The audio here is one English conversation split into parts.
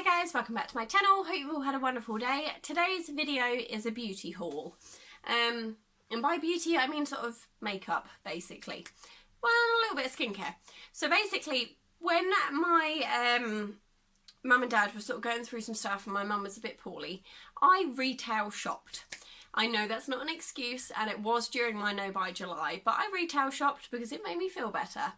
Hi guys, welcome back to my channel. Hope you've all had a wonderful day. Today's video is a beauty haul. And by beauty I mean sort of makeup basically. Well, a little bit of skincare. So basically when my mum and dad were sort of going through some stuff and my mum was a bit poorly, I retail shopped. I know that's not an excuse and it was during my no buy July, but I retail shopped because it made me feel better.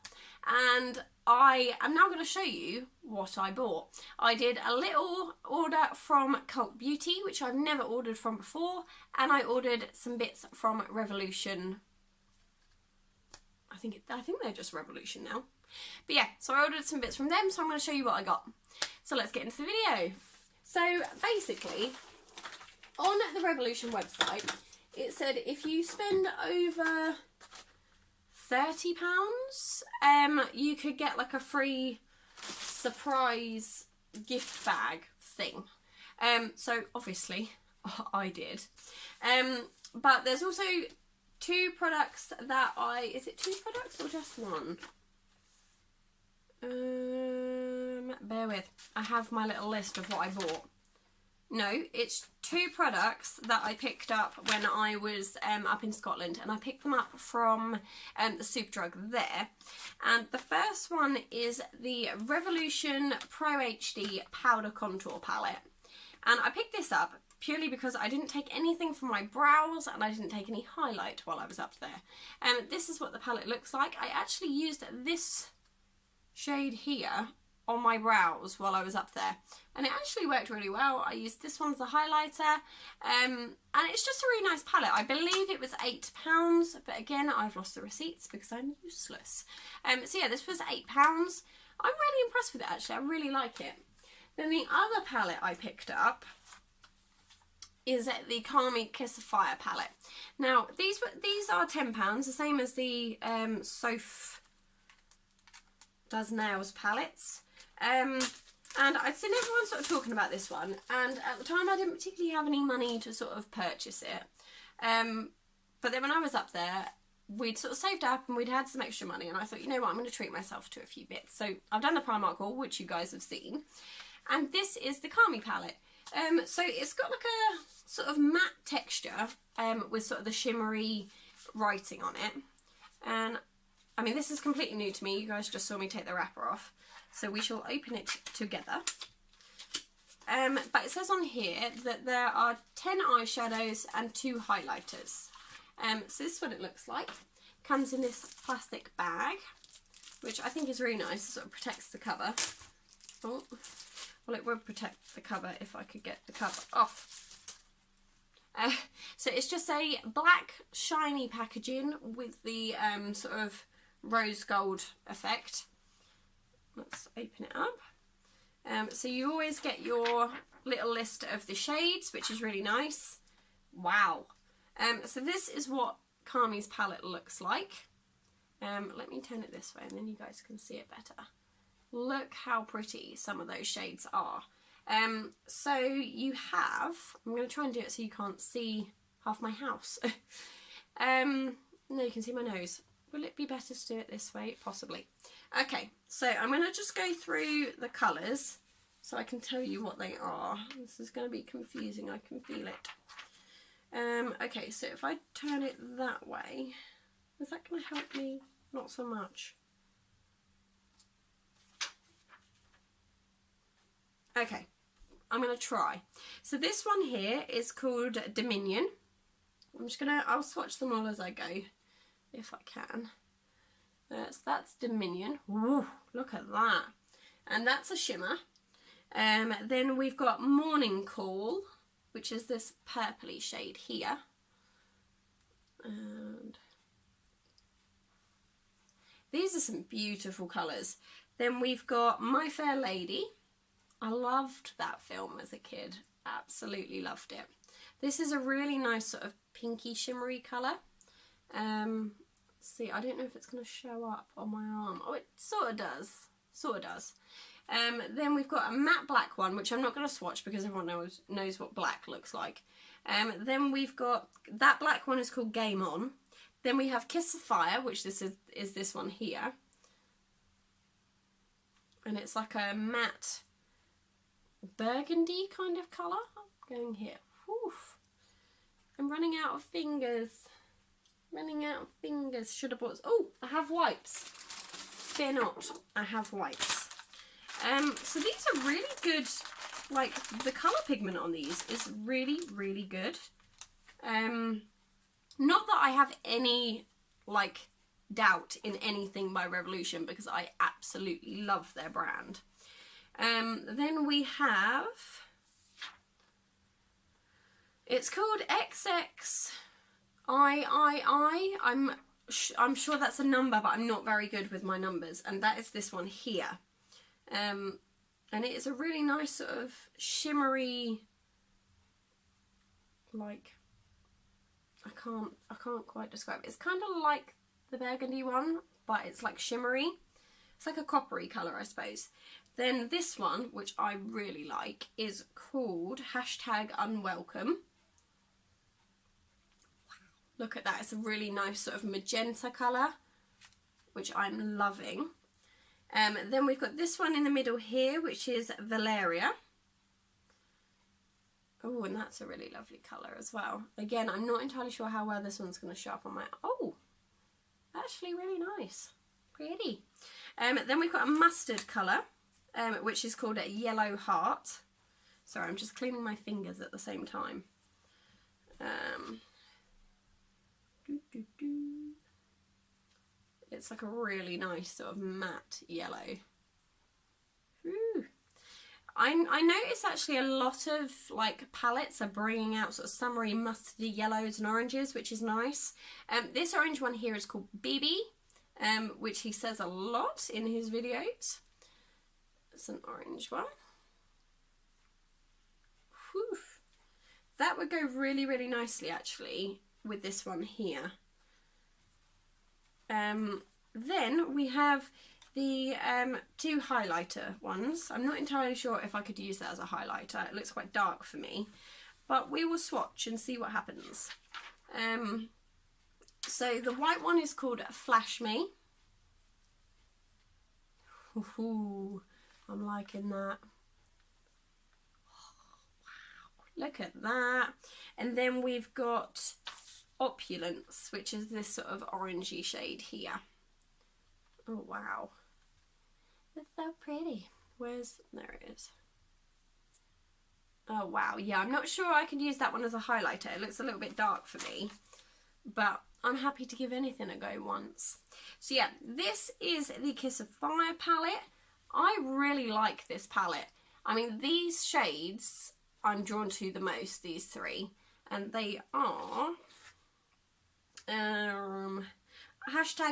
And I am now going to show you what I bought. I did a little order from Cult Beauty, which I've never ordered from before, and I ordered some bits from Revolution. I think they're just Revolution now. But yeah, so I ordered some bits from them, so I'm going to show you what I got. So let's get into the video. So basically, on the Revolution website, it said if you spend over £30, you could get like a free surprise gift bag thing. So obviously I did. But there's also two products that is it two products or just one? Bear with, I have my little list of what I bought. No, it's two products that I picked up when I was up in Scotland, and I picked them up from the Superdrug there. And the first one is the Revolution Pro HD Powder Contour Palette. And I picked this up purely because I didn't take anything for my brows and I didn't take any highlight while I was up there. This is what the palette looks like. I actually used this shade here on my brows while I was up there, and it actually worked really well. I used this one as a highlighter, and it's just a really nice palette. I believe it was £8, but again I've lost the receipts because I'm useless. So yeah, this was £8. I'm really impressed with it actually, I really like it. Then the other palette I picked up is the Calmy Kiss of Fire palette. Now these are £10, the same as the Soph Does Nails palettes. And I'd seen everyone sort of talking about this one, and at the time I didn't particularly have any money to sort of purchase it. But then when I was up there, we'd sort of saved up and we'd had some extra money, and I thought, you know what, I'm going to treat myself to a few bits. So I've done the Primark haul, which you guys have seen, and this is the Calmy palette. So it's got like a sort of matte texture with sort of the shimmery writing on it. And I mean, this is completely new to me. You guys just saw me take the wrapper off. So we shall open it together. But it says on here that there are 10 eyeshadows and 2 highlighters. So this is what it looks like. Comes in this plastic bag, which I think is really nice. It sort of protects the cover. Oh, well, it would protect the cover if I could get the cover off. So it's just a black shiny packaging with the sort of rose gold effect. Let's open it up. So you always get your little list of the shades, which is really nice. Wow. So this is what Calmy's palette looks like. Let me turn it this way and then you guys can see it better. Look how pretty some of those shades are. So you have, I'm going to try and do it so you can't see half my house. No, you can see my nose. Will it be better to do it this way? Possibly. Okay, so I'm going to just go through the colours so I can tell you what they are. This is going to be confusing, I can feel it. Okay, so if I turn it that way, is that going to help me? Not so much. Okay, I'm going to try. So this one here is called Dominion. I'll swatch them all as I go, if I can. So that's Dominion. Ooh, look at that. And that's a shimmer. Then we've got Morning Call, which is this purpley shade here. And these are some beautiful colours. Then we've got My Fair Lady. I loved that film as a kid. Absolutely loved it. This is a really nice sort of pinky shimmery colour. See, I don't know if it's going to show up on my arm. Oh, it sort of does. Sort of does. Then we've got a matte black one, which I'm not going to swatch because everyone knows what black looks like. Then we've got, that black one is called Game On. Then we have Kiss of Fire, which this is this one here. And it's like a matte burgundy kind of colour. Going here. Oof. I'm running out of fingers. Running out of fingers. Should have bought... Oh, I have wipes. Fear not, I have wipes. So these are really good. Like, the colour pigment on these is really, really good. Not that I have any, like, doubt in anything by Revolution, because I absolutely love their brand. Then we have... It's called XXIII. I'm sure that's a number, but I'm not very good with my numbers. And that is this one here. And it is a really nice sort of shimmery, like, I can't quite describe it. It's kind of like the burgundy one, but it's like shimmery. It's like a coppery colour, I suppose. Then this one, which I really like, is called #Unwelcome. Look at that, it's a really nice sort of magenta colour, which I'm loving. Then we've got this one in the middle here, which is Valeria. Oh, and that's a really lovely colour as well. Again, I'm not entirely sure how well this one's going to show up on my... Oh, actually really nice. Pretty. Then we've got a mustard colour, which is called a Yellow Heart. Sorry, I'm just cleaning my fingers at the same time. It's like a really nice sort of matte yellow. Ooh. I notice actually a lot of like palettes are bringing out sort of summery mustardy yellows and oranges, which is nice. This orange one here is called BB, which he says a lot in his videos. It's an orange one. Whew. That would go really, really nicely actually with this one here. Then we have the two highlighter ones. I'm not entirely sure if I could use that as a highlighter. It looks quite dark for me, but we will swatch and see what happens. So the white one is called Flash Me. Ooh, I'm liking that. Oh, wow, look at that. And then we've got Opulence, which is this sort of orangey shade here. Oh wow, it's so pretty. There it is. Oh wow, yeah, I'm not sure I could use that one as a highlighter. It looks a little bit dark for me, but I'm happy to give anything a go once. So yeah, this is the Kiss of Fire palette. I really like this palette. I mean, these shades I'm drawn to the most, these three, and they are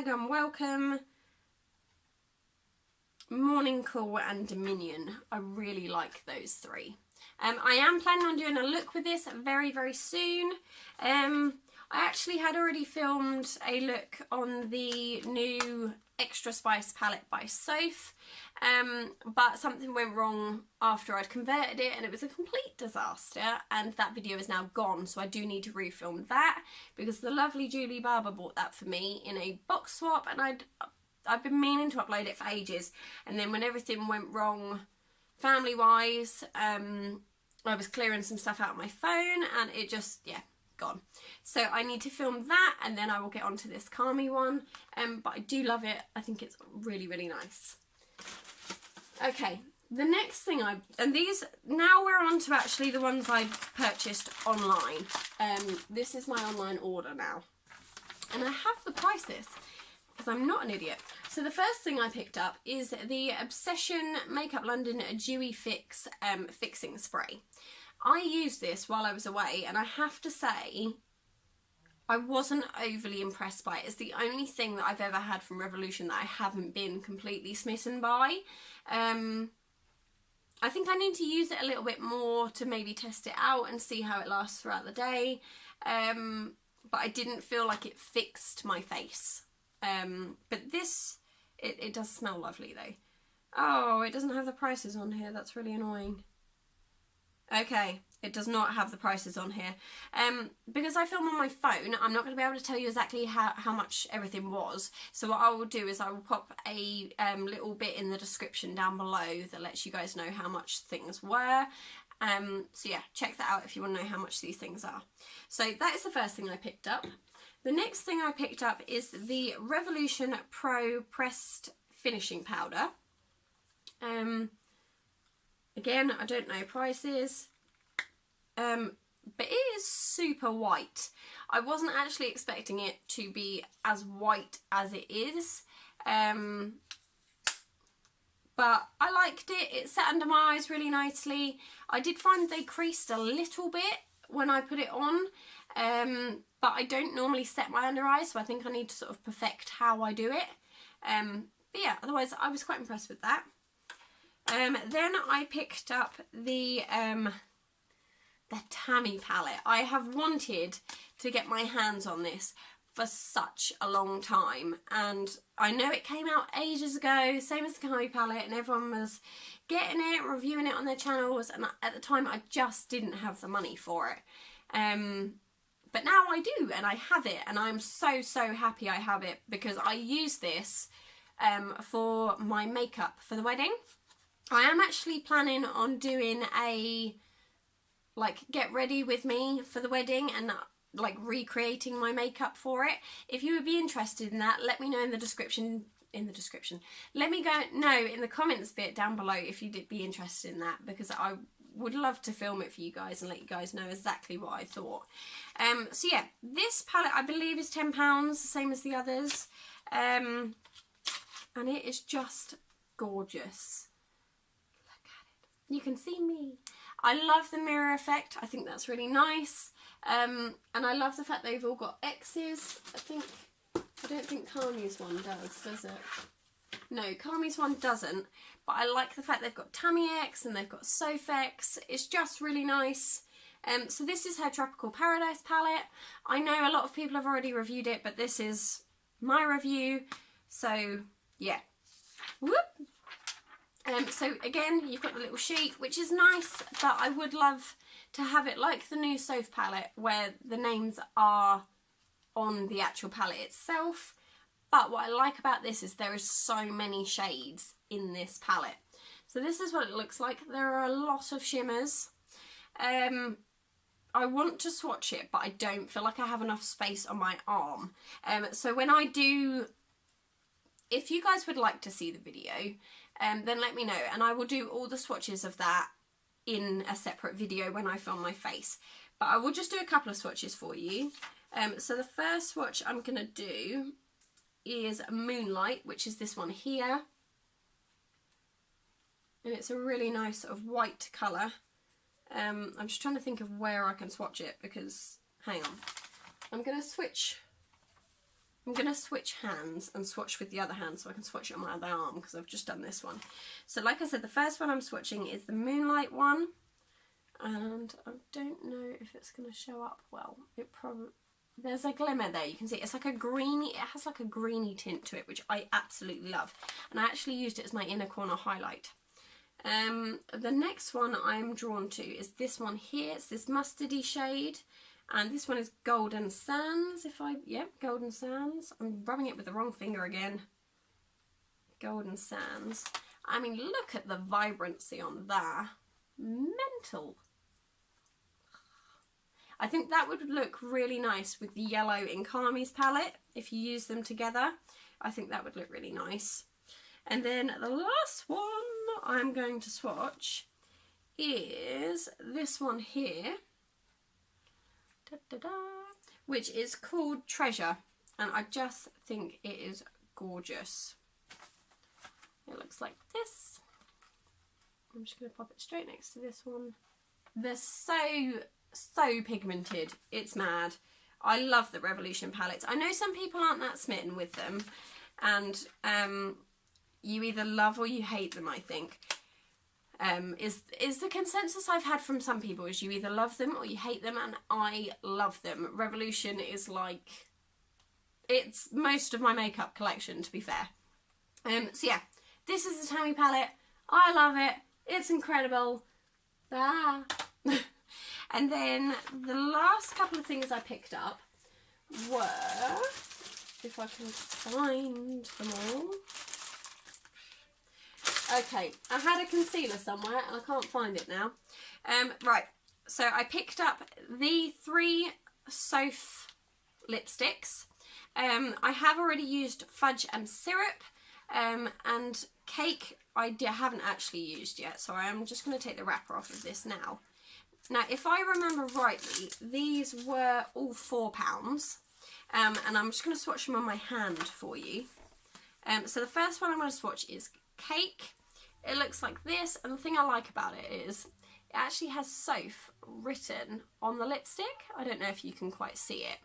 #Unwelcome, Morning Cool and Dominion. I really like those three. I am planning on doing a look with this very, very soon. I actually had already filmed a look on the new Extra Spice palette by Soph, but something went wrong after I'd converted it and it was a complete disaster, and that video is now gone, so I do need to refilm that because the lovely Julie Barber bought that for me in a box swap, and I've been meaning to upload it for ages, and then when everything went wrong family wise, I was clearing some stuff out of my phone and it just, yeah, gone. So I need to film that and then I will get onto this Kami one, but I do love it. I think it's really, really nice. Okay, the next thing now we're on to actually the ones I purchased online. This is my online order now, and I have the prices because I'm not an idiot. So the first thing I picked up is the Obsession Makeup London Dewy Fix Fixing Spray. I used this while I was away, and I have to say I wasn't overly impressed by it. It's the only thing that I've ever had from Revolution that I haven't been completely smitten by. I think I need to use it a little bit more to maybe test it out and see how it lasts throughout the day. But I didn't feel like it fixed my face. But this, it does smell lovely though. Oh, it doesn't have the prices on here. That's really annoying. Okay, it does not have the prices on here. Because I film on my phone, I'm not going to be able to tell you exactly how much everything was. So what I will do is I will pop a little bit in the description down below that lets you guys know how much things were. So yeah, check that out if you want to know how much these things are. So that is the first thing I picked up. The next thing I picked up is the Revolution Pro Pressed Finishing Powder. Again, I don't know prices, but it is super white. I wasn't actually expecting it to be as white as it is, but I liked it. It sat under my eyes really nicely. I did find they creased a little bit when I put it on, but I don't normally set my under eyes, so I think I need to sort of perfect how I do it. But yeah, otherwise I was quite impressed with that. Then I picked up the Tammy palette. I have wanted to get my hands on this for such a long time, and I know it came out ages ago, same as the Tammy palette, and everyone was getting it, reviewing it on their channels, and at the time I just didn't have the money for it. But now I do, and I have it, and I'm so happy I have it, because I use this for my makeup for the wedding. I am actually planning on doing a, like, get ready with me for the wedding and, like, recreating my makeup for it. If you would be interested in that, let me know in the description. Let me know in the comments bit down below if you'd be interested in that, because I would love to film it for you guys and let you guys know exactly what I thought. So yeah, this palette I believe is £10, the same as the others. And it is just gorgeous. You can see me. I love the mirror effect. I think that's really nice. And I love the fact they've all got X's. I don't think Kami's one does it? No, Kami's one doesn't. But I like the fact they've got Tammy X and they've got Soph X. It's just really nice. So this is her Tropical Paradise palette. I know a lot of people have already reviewed it, but this is my review. So yeah. Whoop! So again, you've got the little sheet, which is nice, but I would love to have it like the new Soph palette, where the names are on the actual palette itself. But what I like about this is there is so many shades in this palette. So this is what it looks like. There are a lot of shimmers. I want to swatch it, but I don't feel like I have enough space on my arm. So when I do, if you guys would like to see the video, then let me know, and I will do all the swatches of that in a separate video when I film my face. But I will just do a couple of swatches for you. So the first swatch I'm going to do is Moonlight, which is this one here. And it's a really nice sort of white colour. I'm just trying to think of where I can swatch it, because, hang on. I'm going to switch hands and swatch with the other hand so I can swatch it on my other arm, because I've just done this one. So like I said, the first one I'm swatching is the Moonlight one, and I don't know if it's going to show up well. It probably, there's a glimmer there, you can see it's like a greeny, it has like a greeny tint to it, which I absolutely love, and I actually used it as my inner corner highlight. The next one I'm drawn to is this one here. It's this mustardy shade. And this one is Golden Sands, Golden Sands. I'm rubbing it with the wrong finger again. Golden Sands. I mean, look at the vibrancy on that. Mental. I think that would look really nice with the yellow in Kami's palette. If you use them together, I think that would look really nice. And then the last one I'm going to swatch is this one here. Which is called Treasure, and I just think it is gorgeous. It looks like this. I'm just going to pop it straight next to this one. They're so pigmented, it's mad. I love the Revolution palettes. I know some people aren't that smitten with them, and you either love or you hate them, I think. Is the consensus I've had from some people is you either love them or you hate them, and I love them. Revolution is like, it's most of my makeup collection, to be fair. So yeah, this is the Tammy palette. I love it. It's incredible. Bye. And then the last couple of things I picked up were, if I can find them all. Okay, I had a concealer somewhere and I can't find it now. Right, so I picked up the 3 Soph lipsticks. I have already used Fudge and Syrup, and Cake I haven't actually used yet, so I'm just going to take the wrapper off of this now. Now, if I remember rightly, these were all £4, and I'm just going to swatch them on my hand for you. So the first one I'm going to swatch is Cake. It looks like this, and the thing I like about it is it actually has Soph written on the lipstick. I don't know if you can quite see it.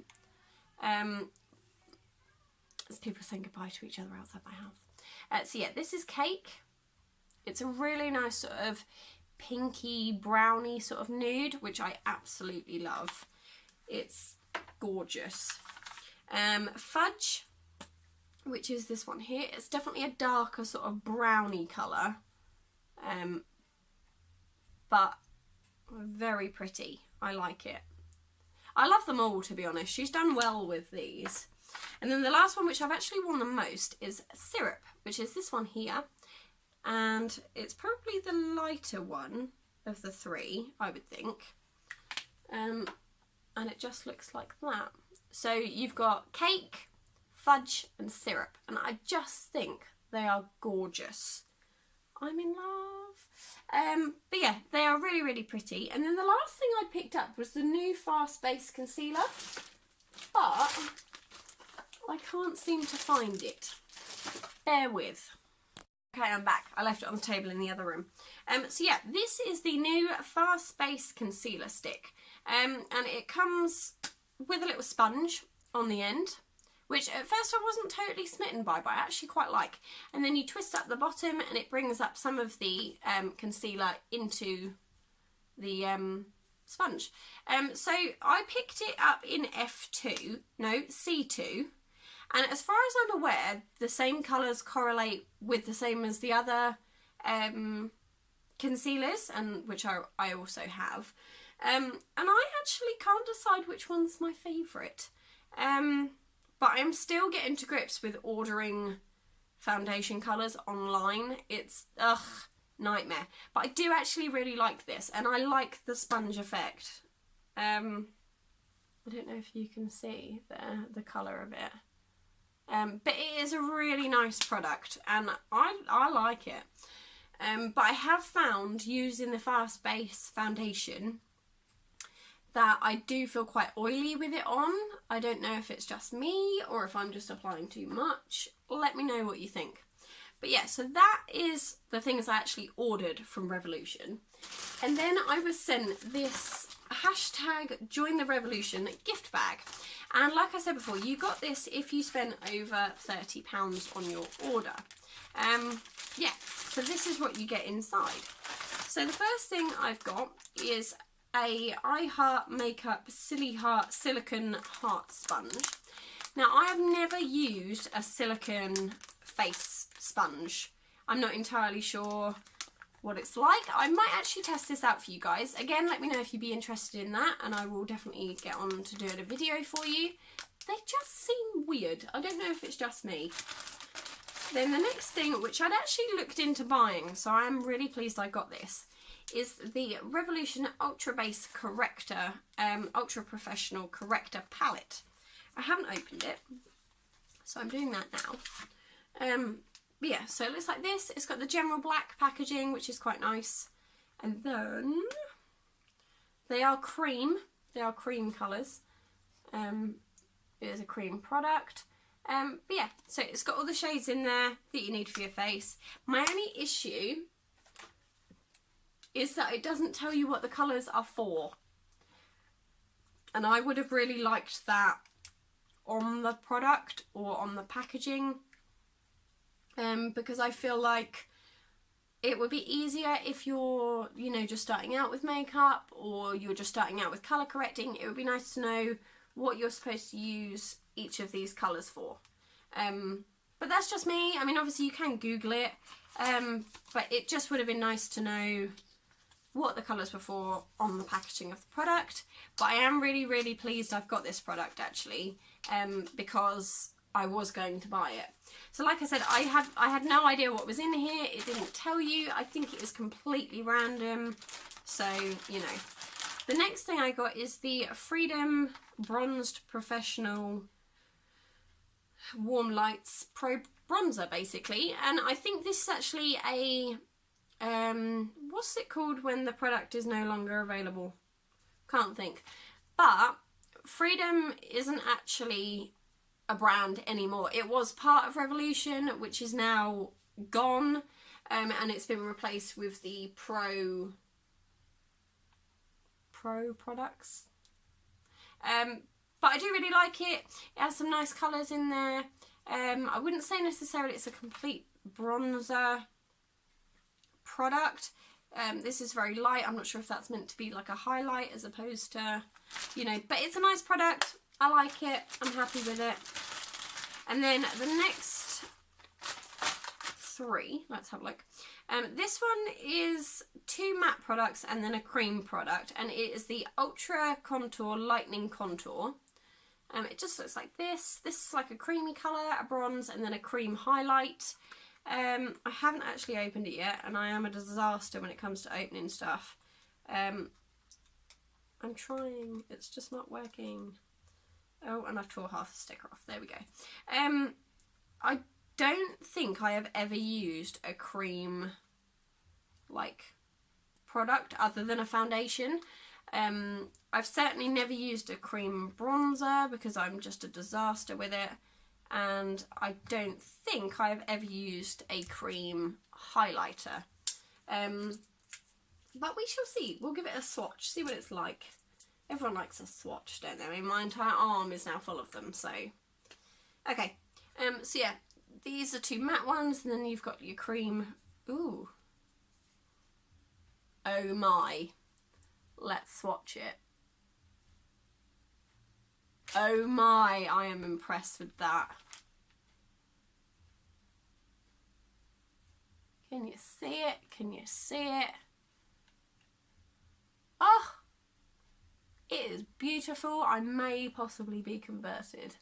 As people saying goodbye to each other outside my house. So yeah, this is Cake. It's a really nice sort of pinky, browny sort of nude, which I absolutely love. It's gorgeous. Fudge, which is this one here. It's definitely a darker sort of browny colour, but very pretty. I like it. I love them all, to be honest. She's done well with these. And then the last one, which I've actually worn the most, is Syrup, which is this one here. And it's probably the lighter one of the 3, I would think. And it just looks like that. So you've got Cake, Fudge and Syrup, and I just think they are gorgeous. I'm in love. But yeah, they are really, really pretty. And then the last thing I picked up was the new Fast Base Concealer, but I can't seem to find it. Bear with. Okay, I'm back. I left it on the table in the other room. So yeah, this is the new Fast Base Concealer Stick. And it comes with a little sponge on the end, which at first I wasn't totally smitten by, but I actually quite like. And then you twist up the bottom and it brings up some of the concealer into the sponge. So I picked it up in C2. And as far as I'm aware, the same colours correlate with the same as the other concealers, and which I also have. And I actually can't decide which one's my favourite. But I'm still getting to grips with ordering foundation colours online. It's, nightmare. But I do actually really like this, and I like the sponge effect. I don't know if you can see the colour of it. But it is a really nice product, and I like it. But I have found, using the Fast Base foundation, that I do feel quite oily with it on. I don't know if it's just me or if I'm just applying too much. Let me know what you think. But yeah, so that is the things I actually ordered from Revolution. And then I was sent this #JoinTheRevolution gift bag. And like I said before, you got this if you spend over £30 on your order. Yeah, so this is what you get inside. So the first thing I've got is a I Heart Makeup Silly Heart Silicone Heart Sponge. Now, I have never used a silicone face sponge. I'm not entirely sure what it's like. I might actually test this out for you guys. Again, let me know if you'd be interested in that, and I will definitely get on to doing a video for you. They just seem weird. I don't know if it's just me. Then the next thing, which I'd actually looked into buying, so I am really pleased I got this, is the Revolution Ultra Base Corrector, Ultra Professional Corrector Palette. I haven't opened it, so I'm doing that now. But yeah, so it looks like this. It's got the general black packaging, which is quite nice. And then they are cream. They are cream colours. It is a cream product. But yeah, so it's got all the shades in there that you need for your face. My only issue is that it doesn't tell you what the colours are for. And I would have really liked that on the product or on the packaging. Because I feel like it would be easier if you're, you know, just starting out with makeup, or you're just starting out with colour correcting. It would be nice to know what you're supposed to use each of these colours for. But that's just me. I mean, obviously you can Google it, but it just would have been nice to know what the colours were for on the packaging of the product, but I am really, really pleased I've got this product actually, because I was going to buy it. So like I said, I had no idea what was in here. It didn't tell you. I think it is completely random. So, you know. The next thing I got is the Freedom Bronzed Professional Warm Lights Pro Bronzer, basically. And I think this is actually a, what's it called when the product is no longer available? Can't think. But Freedom isn't actually a brand anymore. It was part of Revolution, which is now gone, and it's been replaced with the Pro products. But I do really like it. It has some nice colours in there. I wouldn't say necessarily it's a complete bronzer product. This is very light. I'm not sure if that's meant to be like a highlight as opposed to, you know, but it's a nice product. I like it. I'm happy with it. And then the next three, let's have a look. This one is 2 matte products and then a cream product, and it is the Ultra Contour Lightning Contour. It just looks like this. This is like a creamy colour, a bronze, and then a cream highlight. I haven't actually opened it yet, and I am a disaster when it comes to opening stuff. I'm trying, it's just not working. Oh, and I tore half the sticker off. There we go. I don't think I have ever used a cream like product other than a foundation. I've certainly never used a cream bronzer because I'm just a disaster with it, and I don't think I've ever used a cream highlighter. But we shall see. We'll give it a swatch, see what it's like. Everyone likes a swatch, don't they? I mean, my entire arm is now full of them, so. Okay, so yeah, these are 2 matte ones, and then you've got your cream. Ooh. Oh my. Let's swatch it. Oh my, I am impressed with that. Can you see it? Can you see it? Oh! It is beautiful. I may possibly be converted.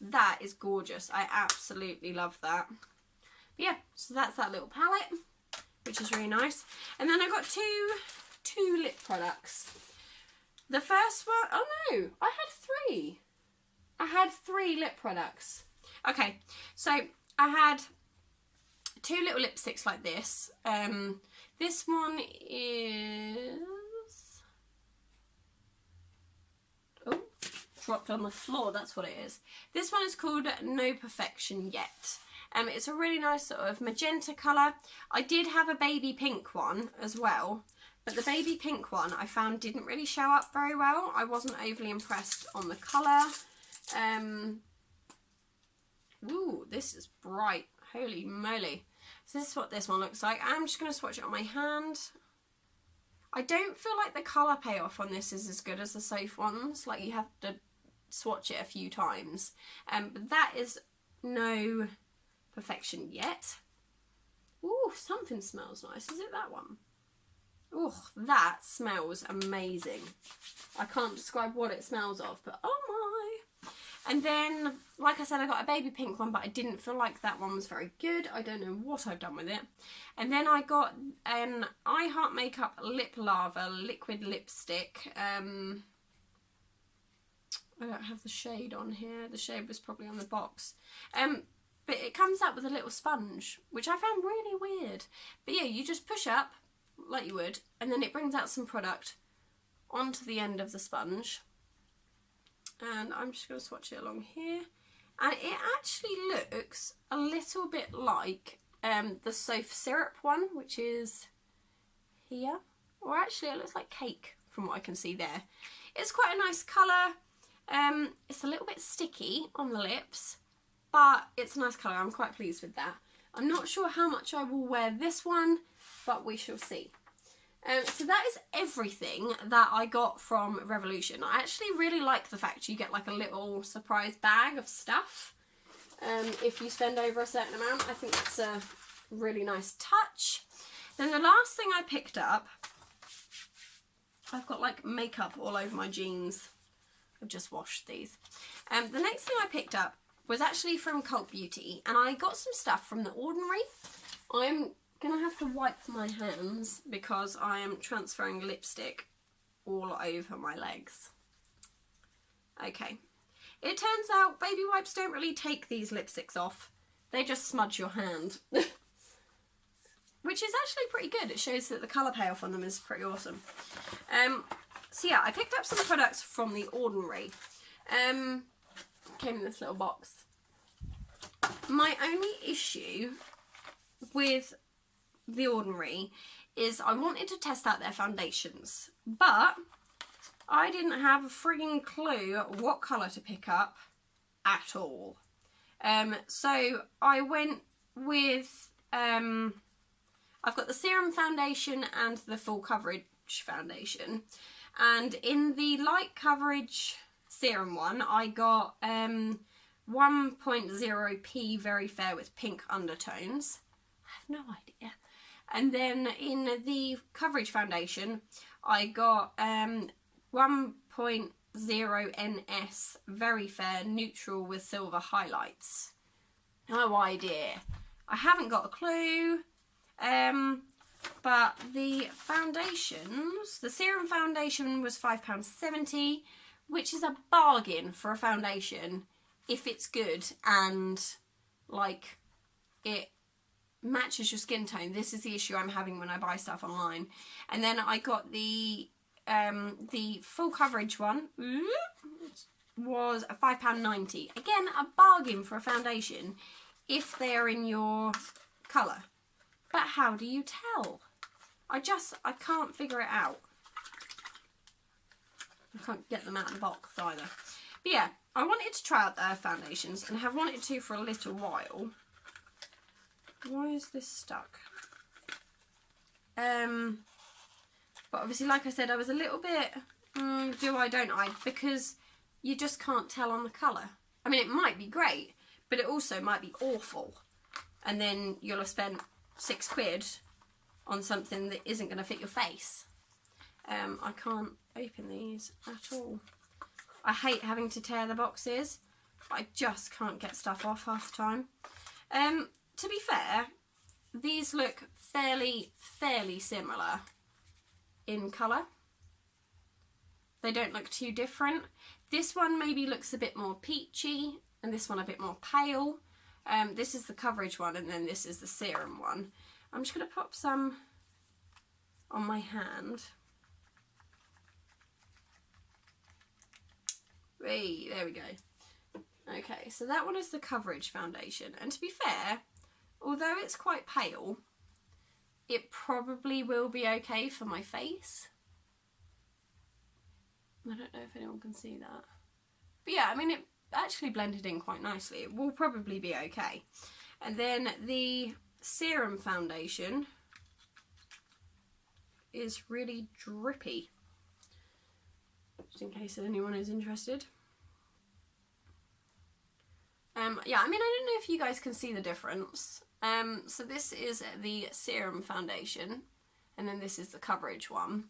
That is gorgeous. I absolutely love that. But yeah, so that's that little palette, which is really nice. And then I got two lip products. The first one, oh no, I had 3. I had 3 lip products. Okay, so I had 2 little lipsticks like this. This one is, oh, dropped on the floor, that's what it is. This one is called No Perfection Yet. It's a really nice sort of magenta colour. I did have a baby pink one as well, but the baby pink one I found didn't really show up very well. I wasn't overly impressed on the colour. Ooh, this is bright. Holy moly. So this is what this one looks like. I'm just going to swatch it on my hand. I don't feel like the colour payoff on this is as good as the Soph ones. Like, you have to swatch it a few times. But that is No Perfection Yet. Ooh, something smells nice. Is it that one? Oh, that smells amazing. I can't describe what it smells of, but oh my. And then, like I said, I got a baby pink one, but I didn't feel like that one was very good. I don't know what I've done with it. And then I got an I Heart Makeup Lip Lava liquid lipstick. I don't have the shade on here. The shade was probably on the box. But it comes out with a little sponge, which I found really weird. But yeah, you just push up, like you would, and then it brings out some product onto the end of the sponge. And I'm just going to swatch it along here. And it actually looks a little bit like the Soph Syrup one, which is here. Or actually it looks like cake from what I can see there. It's quite a nice colour. It's a little bit sticky on the lips, but it's a nice colour. I'm quite pleased with that. I'm not sure how much I will wear this one, but we shall see. So that is everything that I got from Revolution. I actually really like the fact you get like a little surprise bag of stuff if you spend over a certain amount. I think that's a really nice touch. Then the last thing I picked up I've got like makeup all over my jeans. I've just washed these. The next thing I picked up was actually from Cult Beauty, and I got some stuff from The Ordinary. I'm going to have to wipe my hands because I am transferring lipstick all over my legs. Okay. It turns out baby wipes don't really take these lipsticks off. They just smudge your hand. Which is actually pretty good. It shows that the colour payoff on them is pretty awesome. So yeah, I picked up some products from The Ordinary. Came in this little box. My only issue with The Ordinary is I wanted to test out their foundations, but I didn't have a frigging clue what colour to pick up at all. So I went with, I've got the Serum Foundation and the Full Coverage Foundation. And in the light coverage serum one, I got 1.0p Very Fair with pink undertones. I have no idea. And then in the coverage foundation, I got 1.0NS Very Fair Neutral with silver highlights. No idea. I haven't got a clue. But the foundations, the Serum Foundation was £5.70, which is a bargain for a foundation if it's good and like it matches your skin tone. This is the issue I'm having when I buy stuff online. And then I got the full coverage one was £5.90. Again, a bargain for a foundation if they're in your colour. But how do you tell? I can't figure it out. I can't get them out of the box either. But yeah, I wanted to try out their foundations and have wanted to for a little while. Why is this stuck? But obviously, like I said, I was a little bit, do I, don't I? Because you just can't tell on the colour. I mean, it might be great, but it also might be awful. And then you'll have spent £6 on something that isn't going to fit your face. I can't open these at all. I hate having to tear the boxes, but I just can't get stuff off half the time. To be fair, these look fairly similar in colour. They don't look too different. This one maybe looks a bit more peachy, and this one a bit more pale. This is the coverage one, and then this is the serum one. I'm just going to pop some on my hand. Hey, there we go. Okay, so that one is the coverage foundation. And to be fair, although it's quite pale, it probably will be okay for my face. I don't know if anyone can see that. But yeah, I mean, it actually blended in quite nicely. It will probably be okay. And then the serum foundation is really drippy, just in case anyone is interested. Yeah, I mean, I don't know if you guys can see the difference. So this is the serum foundation, and then this is the coverage one.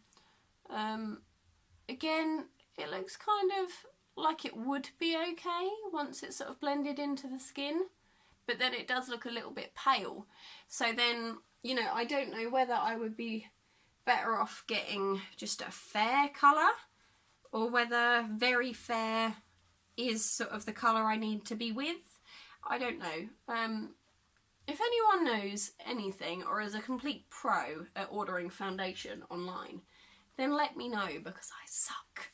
Again, it looks kind of like it would be okay once it's sort of blended into the skin, but then it does look a little bit pale. So then, you know, I don't know whether I would be better off getting just a fair colour, or whether very fair is sort of the colour I need to be with. I don't know. If anyone knows anything or is a complete pro at ordering foundation online, then let me know, because I suck.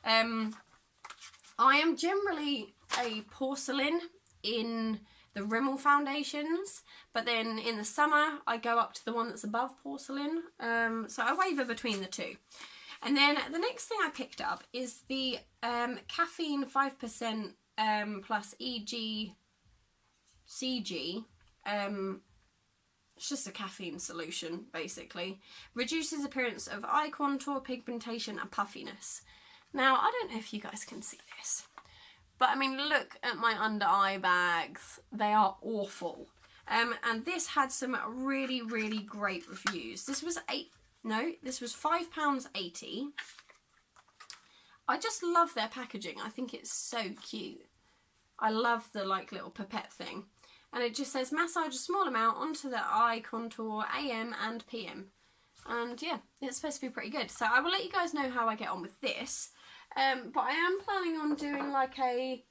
I am generally a porcelain in the Rimmel foundations, but then in the summer I go up to the one that's above porcelain, so I waver between the two. And then the next thing I picked up is the caffeine 5% plus EGCG. It's just a caffeine solution, basically. Reduces appearance of eye contour, pigmentation and puffiness. Now, I don't know if you guys can see this, but I mean, look at my under eye bags. They are awful. And this had some really great reviews. This was No, this was £5.80. I just love their packaging. I think it's so cute. I love the like little pipette thing. And it just says massage a small amount onto the eye contour AM and PM. And yeah, it's supposed to be pretty good. So I will let you guys know how I get on with this. But I am planning on doing like a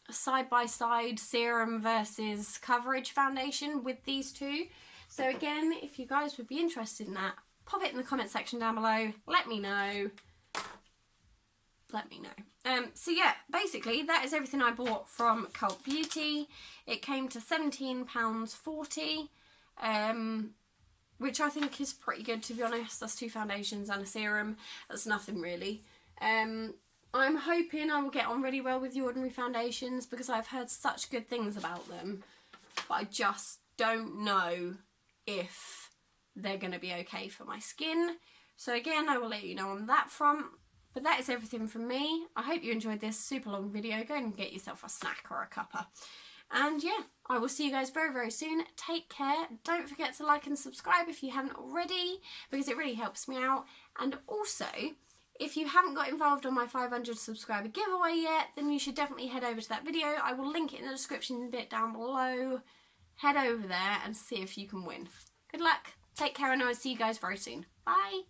side-by-side serum versus coverage foundation with these two. So again, if you guys would be interested in that, pop it in the comment section down below. Let me know. So yeah, basically that is everything I bought from Cult Beauty. It came to £17.40, which I think is pretty good, to be honest. That's 2 foundations and a serum. That's nothing really. I'm hoping I will get on really well with the Ordinary foundations because I've heard such good things about them, but I just don't know if they're going to be okay for my skin. So again, I will let you know on that front. But that is everything from me. I hope you enjoyed this super long video. Go and get yourself a snack or a cuppa. And yeah, I will see you guys very, very soon. Take care. Don't forget to like and subscribe if you haven't already, because it really helps me out. And also, if you haven't got involved on my 500 subscriber giveaway yet, then you should definitely head over to that video. I will link it in the description bit down below. Head over there and see if you can win. Good luck. Take care, and I will see you guys very soon. Bye.